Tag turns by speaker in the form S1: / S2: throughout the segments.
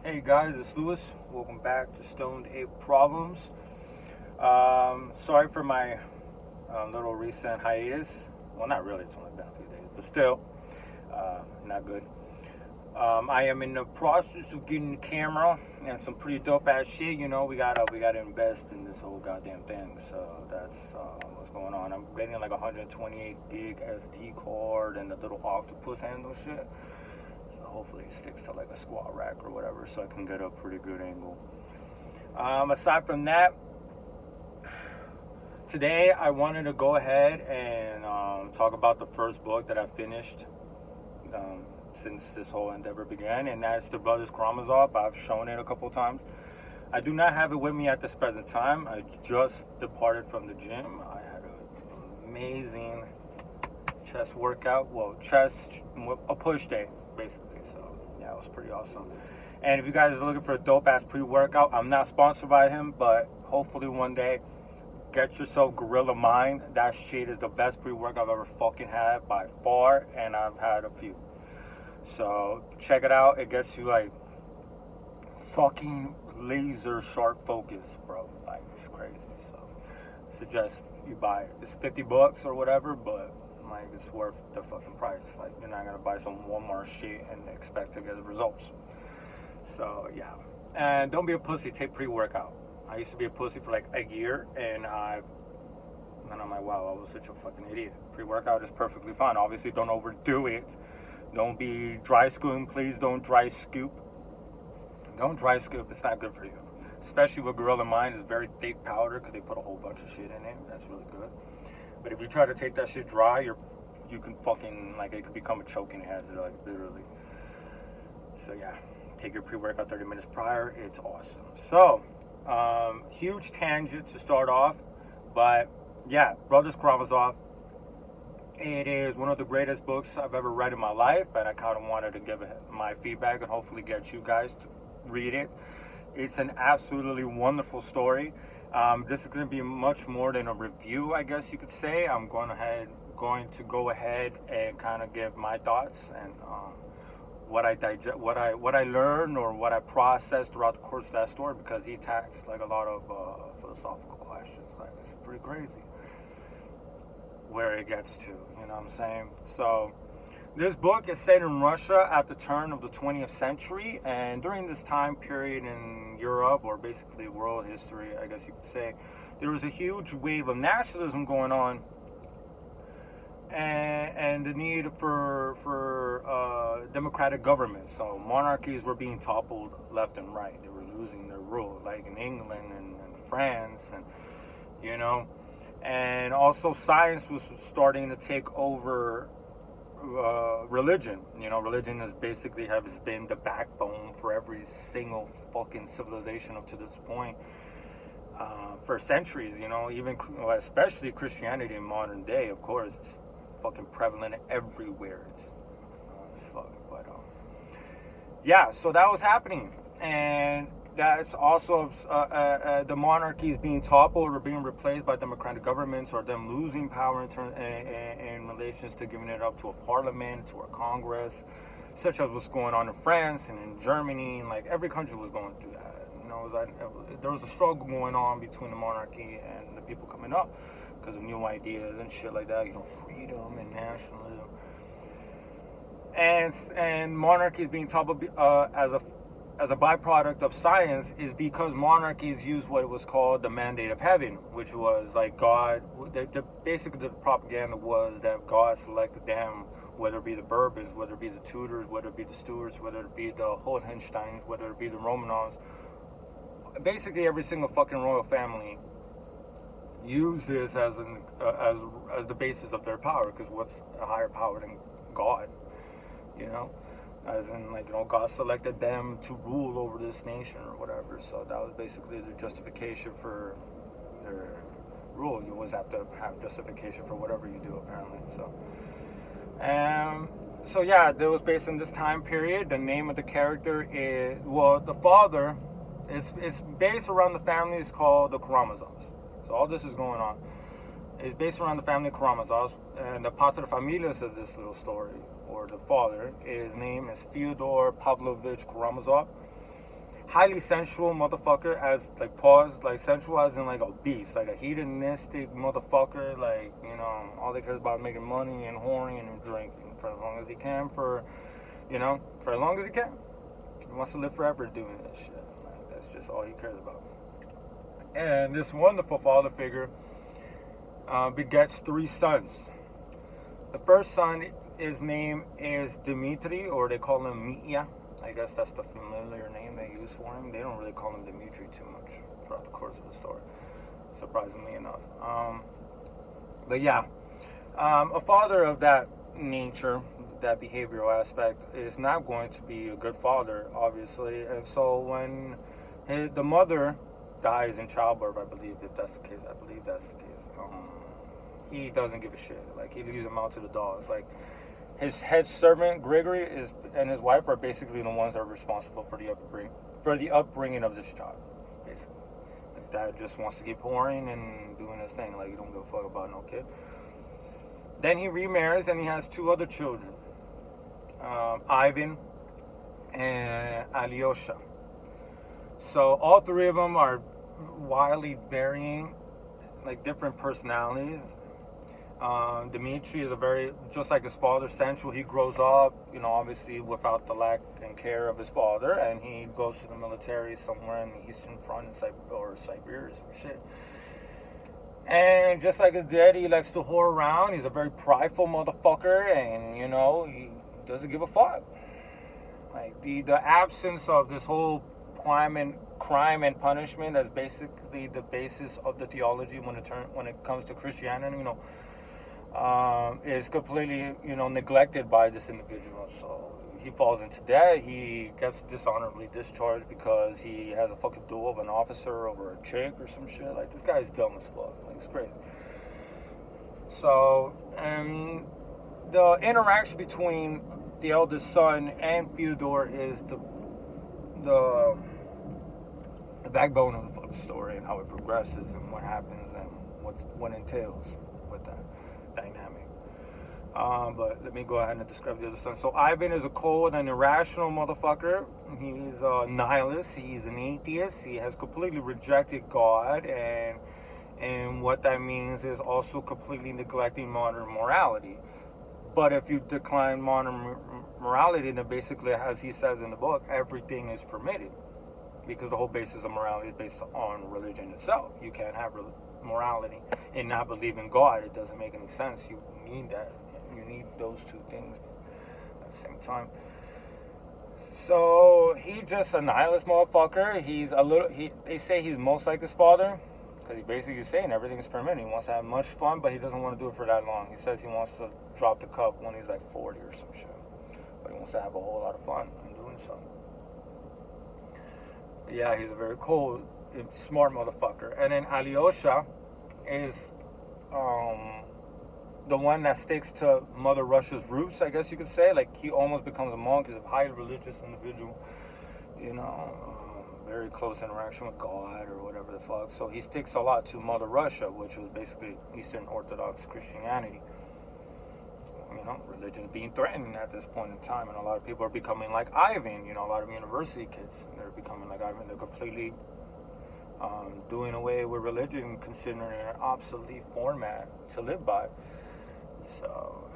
S1: Hey guys, it's Lewis. Welcome back to Stoned Ape Problems. Sorry for my little recent hiatus. Well, not really, it's only been a few days, but still, not good. I am in the process of getting the camera and some pretty dope ass shit. You know, we gotta invest in this whole goddamn thing. So that's what's going on. I'm getting like 128 gig SD card and the little octopus handle shit. Hopefully it sticks to like a squat rack or whatever, so I can get a pretty good angle. Aside from that, today I wanted to go ahead and talk about the first book that I finished since this whole endeavor began, and that's The Brothers Karamazov. I've shown it a couple times. I do not have it with me at this present time. I just departed from the gym. I had an amazing chest workout, a push day basically. Yeah, it was pretty awesome. And if you guys are looking for a dope ass pre-workout, I'm not sponsored by him, but hopefully one day, get yourself Gorilla Mind. That shit is the best pre-workout I've ever fucking had by far, and I've had a few. So check it out. It gets you like fucking laser sharp focus, bro. Like, it's crazy. So suggest you buy it. It's $50 or whatever, but like, it's worth the fucking price. Like, you're not gonna buy some Walmart shit and expect to get the results. So yeah, and don't be a pussy. Take pre-workout. I used to be a pussy for like a year, and I'm like, wow, I was such a fucking idiot. Pre-workout is perfectly fine. Obviously, don't overdo it. Don't be dry scooping. Please don't dry scoop. Don't dry scoop. It's not good for you. Especially with Gorilla Mind, it's very thick powder because they put a whole bunch of shit in it. That's really good. But if you try to take that shit dry, you can fucking, like, it could become a choking hazard, like, literally. So yeah, take your pre-workout 30 minutes prior. It's awesome. So, huge tangent to start off, but yeah, Brothers Karamazov. It is one of the greatest books I've ever read in my life, and I kind of wanted to give it my feedback and hopefully get you guys to read it. It's an absolutely wonderful story. This is going to be much more than a review, I guess you could say. I'm going to go ahead and kind of give my thoughts and what I learned or what I processed throughout the course of that story, because he attacks like a lot of philosophical questions. Like, it's pretty crazy where it gets to. You know what I'm saying? So this book is set in Russia at the turn of the 20th century, and during this time period in Europe, or basically world history, I guess you could say, there was a huge wave of nationalism going on, and the need for democratic government. So monarchies were being toppled left and right. They were losing their rule, like in England and France, and you know, and also science was starting to take over religion. You know, religion has been the backbone for every single fucking civilization up to this point for centuries. You know, especially Christianity in modern day, of course, it's fucking prevalent everywhere. It's fuck, but yeah, so that was happening, and that's also the monarchies being toppled or being replaced by democratic governments, or them losing power in relations to giving it up to a parliament, to a congress, such as what's going on in France and in Germany, and like every country was going through that. You know, there was a struggle going on between the monarchy and the people coming up because of new ideas and shit like that. You know, freedom and nationalism, and monarchies being toppled as a byproduct of science is because monarchies used what was called the mandate of heaven, which was like God. Basically, the propaganda was that God selected them, whether it be the Bourbons, whether it be the Tudors, whether it be the Stuarts, whether it be the Hohensteins, whether it be the Romanovs. Basically, every single fucking royal family used this as the basis of their power, because what's a higher power than God? You know? As in, like, you know, God selected them to rule over this nation or whatever. So that was basically the justification for their rule. You always have to have justification for whatever you do, apparently. So yeah, that was based on this time period. The name of the character is, well, the father, it's based around the family. It's called the Karamazovs. So all this is going on. It's based around the family Karamazovs, and the pater familias of this little story, or the father, his name is Fyodor Pavlovich Karamazov, highly sensual motherfucker, as like pause, like sensual as in like a beast, like a hedonistic motherfucker, like, you know, all they care about making money and whoring and drinking for as long as he can, for, you know, for as long as he can. He wants to live forever doing this shit. Like, that's just all he cares about. And this wonderful father figure begets 3 sons. The first son, his name is Dmitri, or they call him Mitya. I guess that's the familiar name they use for him. They don't really call him Dmitri too much throughout the course of the story, surprisingly enough. But yeah, a father of that nature, that behavioral aspect, is not going to be a good father, obviously. And so when the mother dies in childbirth, I believe, if that's the case, I believe that's the case, he doesn't give a shit. Like, he leaves him out to the dogs. Like, his head servant Gregory and his wife are basically the ones that are responsible for the upbringing of this child. Basically, like, dad just wants to keep pouring and doing his thing. Like, he don't give a fuck about no kid. Then he remarries and he has 2 other children, Ivan and Alyosha. So all 3 of them are wildly varying, like, different personalities. Dmitri is just like his father, sensual. He grows up, you know, obviously without the lack and care of his father, and he goes to the military somewhere in the Eastern Front or Siberia or some shit. And just like his dad, he likes to whore around. He's a very prideful motherfucker, and, you know, he doesn't give a fuck. Like, the absence of this whole crime and punishment, that's basically the basis of the theology when it comes to Christianity, you know, is completely, you know, neglected by this individual. So he falls into debt. He gets dishonorably discharged because he has a fucking duel of an officer over a chick or some shit. Like, this guy's dumb as fuck. Like, it's crazy. So, the interaction between the eldest son and Fyodor is the backbone of the fucking story, and how it progresses and what happens and what entails with that dynamic. But let me go ahead and describe the other son. So Ivan is a cold and irrational motherfucker. He's a nihilist. He's an atheist. He has completely rejected God, and what that means is also completely neglecting modern morality. But if you decline modern morality, then basically, as he says in the book, everything is permitted. Because the whole basis of morality is based on religion itself. You can't have morality and not believe in God. It doesn't make any sense. You need that. You need those 2 things at the same time. So he's just a nihilist motherfucker. They say he's most like his father, because he's basically saying everything is permitted. He wants to have much fun, but he doesn't want to do it for that long. He says he wants to drop the cup when he's like 40 or some shit. But he wants to have a whole lot of fun in doing so. Yeah, he's a very cold, smart motherfucker. And then Alyosha is the one that sticks to Mother Russia's roots, I guess you could say. Like, he almost becomes a monk. He's a highly religious individual, you know, very close interaction with God or whatever the fuck. So he sticks a lot to Mother Russia, which was basically Eastern Orthodox Christianity. You know, religion is being threatened at this point in time, and a lot of people are becoming like Ivan. You know, a lot of university kids, they're becoming like Ivan. They're completely doing away with religion, considering it an obsolete format to live by. So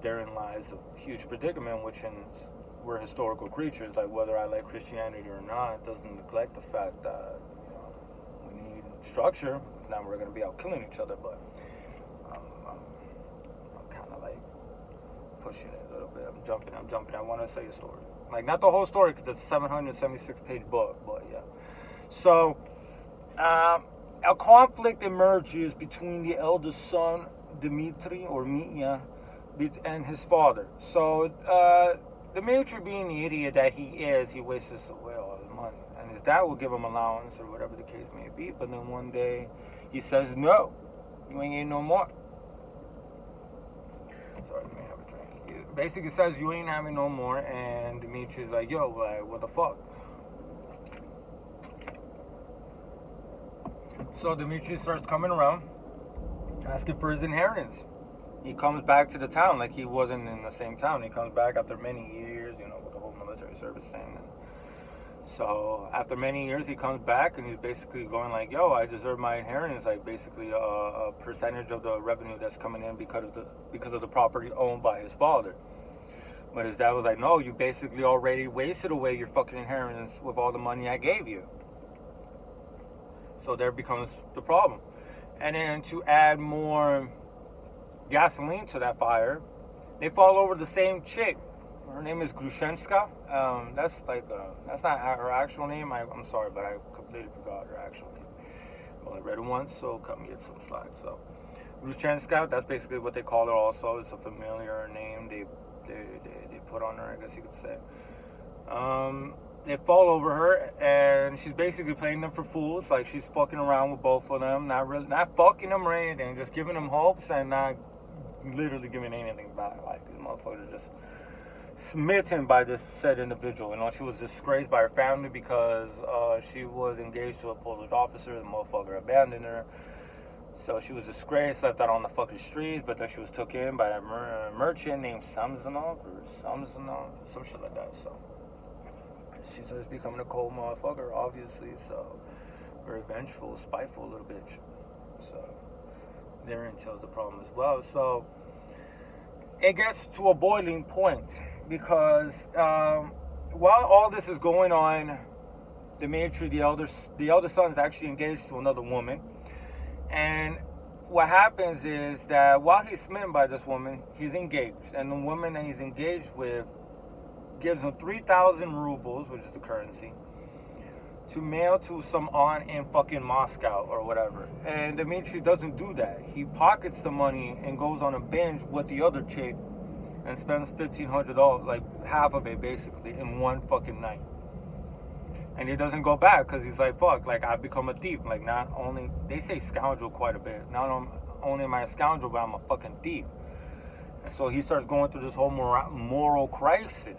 S1: therein lies a huge predicament, which we're historical creatures. Like, whether I like Christianity or not, it doesn't neglect the fact that, you know, we need structure. Now we're going to be out killing each other, but pushing it a little bit. I'm jumping. I want to say a story. Like, not the whole story, because it's a 776-page book, but yeah. So, a conflict emerges between the eldest son, Dmitri, or Mitya, and his father. So, Dmitri, being the idiot that he is, he wastes away all his money. And his dad will give him allowance, or whatever the case may be, but then one day, he says, no, you ain't getting no more. Sorry, let me have a drink. It basically says you ain't having no more, and Dimitri's like, yo, what the fuck? So Dimitri starts coming around, asking for his inheritance. He comes back to the town like he wasn't in the same town. He comes back after many years, you know, with the whole military service thing. And So after many years, he comes back and he's basically going like, "Yo, I deserve my inheritance, like basically a percentage of the revenue that's coming in because of the property owned by his father." But his dad was like, "No, you basically already wasted away your fucking inheritance with all the money I gave you." So there becomes the problem. And then to add more gasoline to that fire, they fall over the same chick. Her name is Grushenska. That's not her actual name. I'm sorry, but I completely forgot her actual name. Well, I read it once, so cut me at some slack. So Grushenska, that's basically what they call her. Also, it's a familiar name they put on her, I guess you could say. They fall over her, and she's basically playing them for fools. Like, she's fucking around with both of them, not fucking them or anything, just giving them hopes and not literally giving anything back. Like, these motherfuckers are just smitten by this said individual. You know, she was disgraced by her family because she was engaged to a police officer. The motherfucker abandoned her. So she was disgraced, left out on the fucking streets, but then she was took in by a merchant named Samsonov, some shit like that. So she's just becoming a cold motherfucker, obviously. So very vengeful, spiteful little bitch. So therein tells the problem as well. So it gets to a boiling point because while all this is going on, Dmitry, the elder son, is actually engaged to another woman. And what happens is that while he's smitten by this woman, he's engaged. And the woman that he's engaged with gives him 3,000 rubles, which is the currency, to mail to some aunt in fucking Moscow or whatever. And Dmitry doesn't do that. He pockets the money and goes on a binge with the other chick and spends $1,500, like half of it basically, in one fucking night. And he doesn't go back because he's like, fuck, like I've become a thief. Like not only, they say scoundrel quite a bit. Not only am I a scoundrel, but I'm a fucking thief. And so he starts going through this whole moral crisis.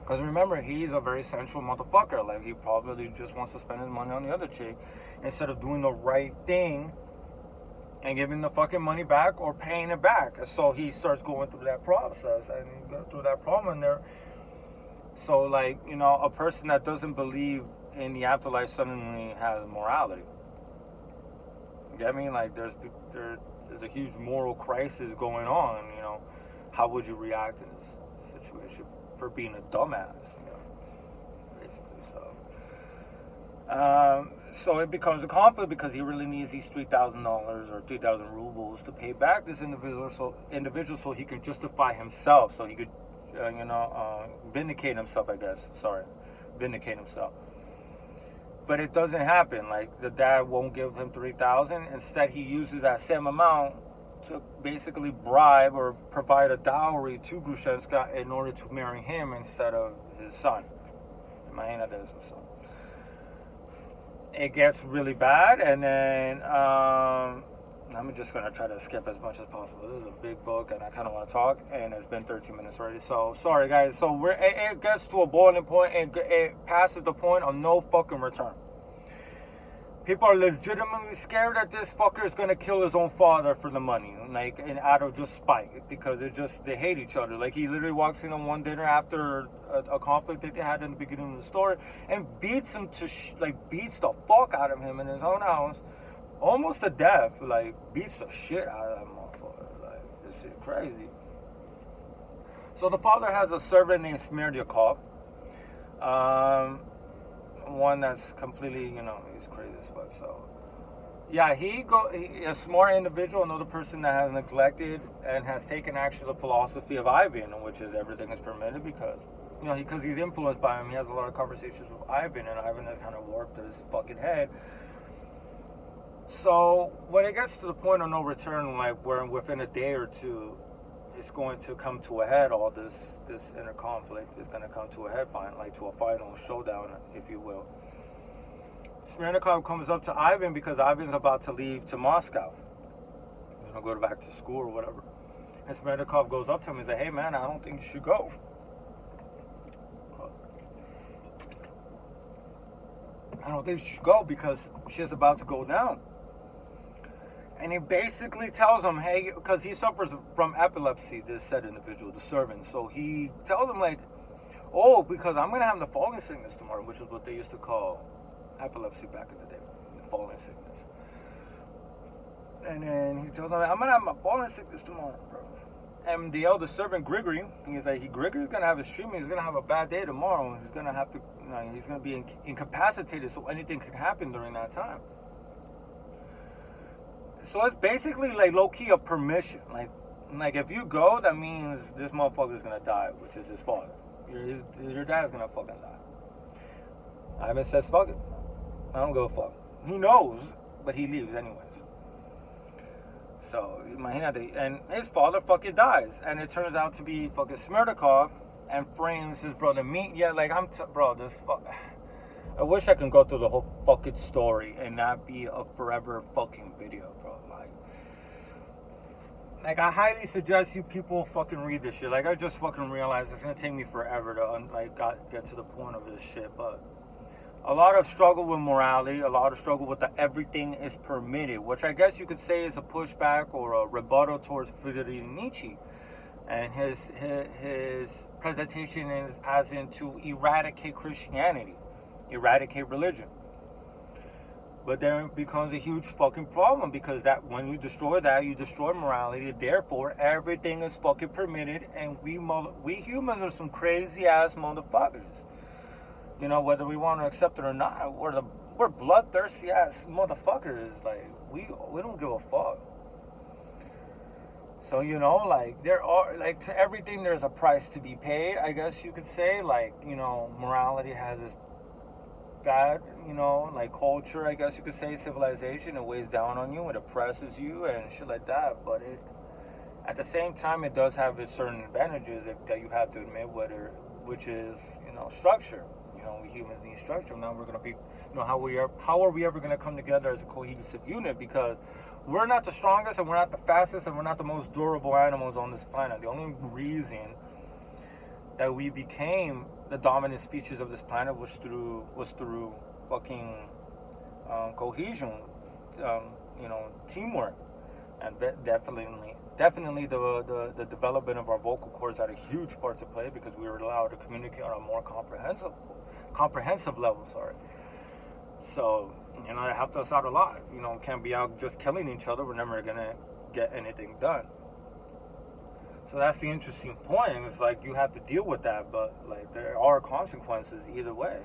S1: Because remember, he's a very sensual motherfucker. Like he probably just wants to spend his money on the other chick instead of doing the right thing and giving the fucking money back or paying it back. And so he starts going through that process and go through that problem there. So, like, you know, a person that doesn't believe in the afterlife suddenly has morality. You get me? Like, there's a huge moral crisis going on, you know. How would you react in this situation for being a dumbass, you know, basically, so. So it becomes a conflict because he really needs these $3,000 or 3,000 rubles to pay back this individual so he can justify himself, so he could vindicate himself, I guess. Vindicate himself. But it doesn't happen. Like, the dad won't give him 3,000. Instead, he uses that same amount to basically bribe or provide a dowry to Grushenska in order to marry him instead of his son. Imagínate eso. So it gets really bad, and then I'm just going to try to skip as much as possible. This is a big book, and I kind of want to talk, and it's been 13 minutes already. So, sorry, guys. So, it gets to a boiling point, and it passes the point of no fucking return. People are legitimately scared that this fucker is going to kill his own father for the money, like, and out of just spite, because they hate each other. Like, he literally walks in on one dinner after a conflict that they had in the beginning of the story, and beats him beats the fuck out of him in his own house. Almost to death, like, beats the shit out of that motherfucker. Like, this shit crazy. So the father has a servant named Smerdyakov. One that's completely, you know, he's crazy as fuck. So, yeah, he's a smart individual, another person that has neglected and has taken actually the philosophy of Ivan, which is everything is permitted because, you know, because he's influenced by him. He has a lot of conversations with Ivan, and Ivan has kind of warped his fucking head. So when it gets to the point of no return, like where within a day or two, it's going to come to a head. All this inner conflict is going to come to a head, like to a final showdown, if you will. Smerdyakov comes up to Ivan because Ivan's about to leave to Moscow, you know, go back to school or whatever. And Smerdyakov goes up to him and says, "Hey man, I don't think you should go. I don't think you should go because shit's about to go down." And he basically tells him, hey, because he suffers from epilepsy, this said individual, the servant. So he tells him, like, Oh, because I'm gonna have the falling sickness tomorrow, which is what they used to call epilepsy back in the day, the falling sickness. And then he tells me, I'm gonna have my falling sickness tomorrow, bro. And the elder servant Grigory, he's like, Grigory's gonna have his treatment. He's gonna have a bad day tomorrow. He's gonna have to, he's gonna be incapacitated, so anything could happen during that time. So it's basically like low key a permission. Like if you go, that means this motherfucker's gonna die, which is his father. Your dad's gonna fucking die. Ivan says, fuck it. I don't give a fuck. He knows, but he leaves anyways. So, and his father fucking dies. And it turns out to be fucking Smerdyakov and frames his brother. Bro, this fuck. I wish I could go through the whole fucking story and not be a forever fucking video, bro. Like I highly suggest you people fucking read this shit. Like, I just fucking realized it's gonna take me forever to get to the point of this shit. But a lot of struggle with morality, a lot of struggle with the everything is permitted, which I guess you could say is a pushback or a rebuttal towards Friedrich Nietzsche, and his presentation is as in to eradicate Christianity, eradicate religion. But then it becomes a huge fucking problem, because that when you destroy that, you destroy morality. Therefore, everything is fucking permitted, and we humans are some crazy ass motherfuckers. You know, whether we want to accept it or not, we're bloodthirsty ass motherfuckers. Like we don't give a fuck. So there are to everything there's a price to be paid. I guess you could say morality has its bad, like culture, I guess you could say, civilization, it weighs down on you, it oppresses you and shit like that, but at the same time, it does have its certain advantages that you have to admit, which is, structure. We humans need structure. Now we're going to be, how are we ever going to come together as a cohesive unit, because we're not the strongest and we're not the fastest and we're not the most durable animals on this planet. The only reason that we became the dominant species of this planet was through fucking cohesion, teamwork, and definitely the development of our vocal cords had a huge part to play, because we were allowed to communicate on a more comprehensive level. So it helped us out a lot. Can't be out just killing each other. We're never gonna get anything done. So that's the interesting point. It's like you have to deal with that, but there are consequences either way.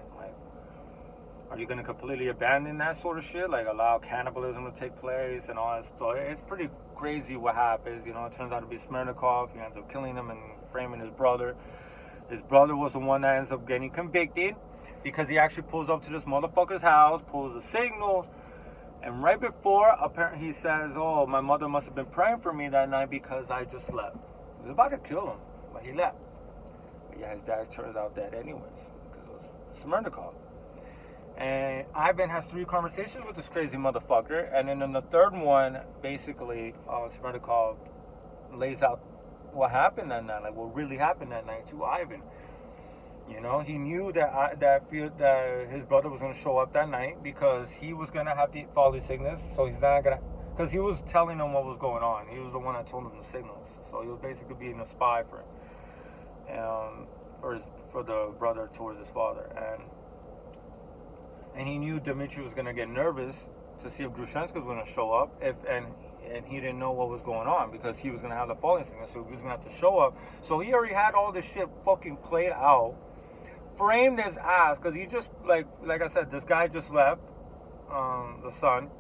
S1: Are you going to completely abandon that sort of shit? Allow cannibalism to take place and all that stuff? It's pretty crazy what happens. It turns out to be Smerdyakov. He ends up killing him and framing his brother. His brother was the one that ends up getting convicted, because he actually pulls up to this motherfucker's house, pulls the signals, and right before, apparently he says, "Oh, my mother must have been praying for me that night because I just left." He was about to kill him, but he left. But yeah, his dad turns out dead anyways, because it was Smerdyakov. And Ivan has 3 conversations with this crazy motherfucker, and then in the third one, basically, Smerdyakov lays out what happened that night, what really happened that night to Ivan. He knew that his brother was going to show up that night, because he was going to have the falling sickness, so he's not going to, because he was telling him what was going on. He was the one that told him the signals. So he was basically being a spy for him, for the brother towards his father, and he knew Dmitri was gonna get nervous to see if Grushenko was gonna show up, and he didn't know what was going on, because he was gonna have the falling sickness, so he was gonna have to show up. So he already had all this shit fucking played out, framed his ass, because he just like I said, this guy just left, the son,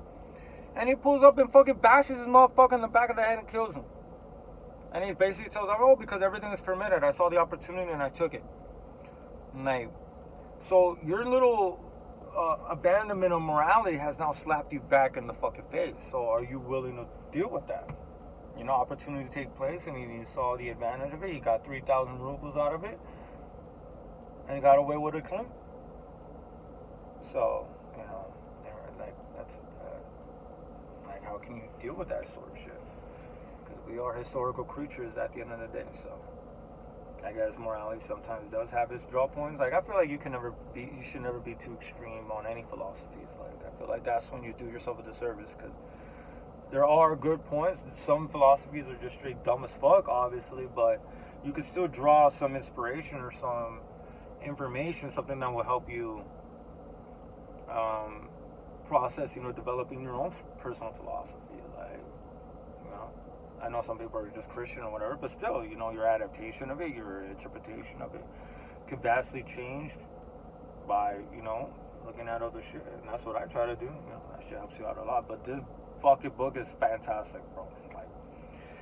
S1: and he pulls up and fucking bashes his motherfucker in the back of the head and kills him. And he basically tells them, "Oh, because everything is permitted. I saw the opportunity and I took it." So your little abandonment of morality has now slapped you back in the fucking face. So are you willing to deal with that? Opportunity to take place, and he saw the advantage of it. He got 3,000 rubles out of it, and he got away with it clean. So that's how can you deal with that sort of shit? We are historical creatures at the end of the day, so I guess morality sometimes does have its draw points. I feel like you should never be too extreme on any philosophies. I feel like that's when you do yourself a disservice, because there are good points. Some philosophies are just straight dumb as fuck, obviously, but you can still draw some inspiration or some information, something that will help you process, developing your own personal philosophy. Like, I know some people are just Christian or whatever, but still, your adaptation of it, your interpretation of it could vastly change by, looking at other shit. And that's what I try to do. That shit helps you out a lot. But this fucking book is fantastic, bro. Like,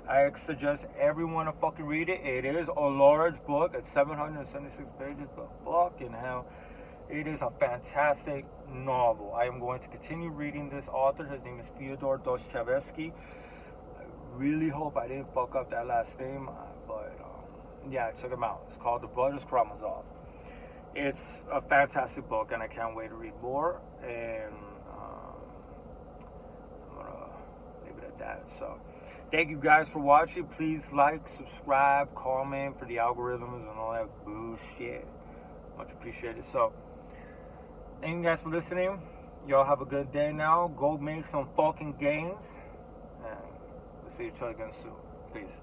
S1: I suggest everyone to fucking read it. It is a large book. It's 776 pages, but fucking hell, it is a fantastic novel. I am going to continue reading this author. His name is Fyodor Dostoevsky. I really hope I didn't fuck up that last name, but yeah, check him out. It's called The Brothers Karamazov. It's a fantastic book, and I can't wait to read more. And I'm gonna leave it at that. So, thank you guys for watching. Please like, subscribe, comment for the algorithms and all that bullshit. Much appreciated. So, thank you guys for listening. Y'all have a good day now. Go make some fucking gains. And we'll see each other again soon. Peace.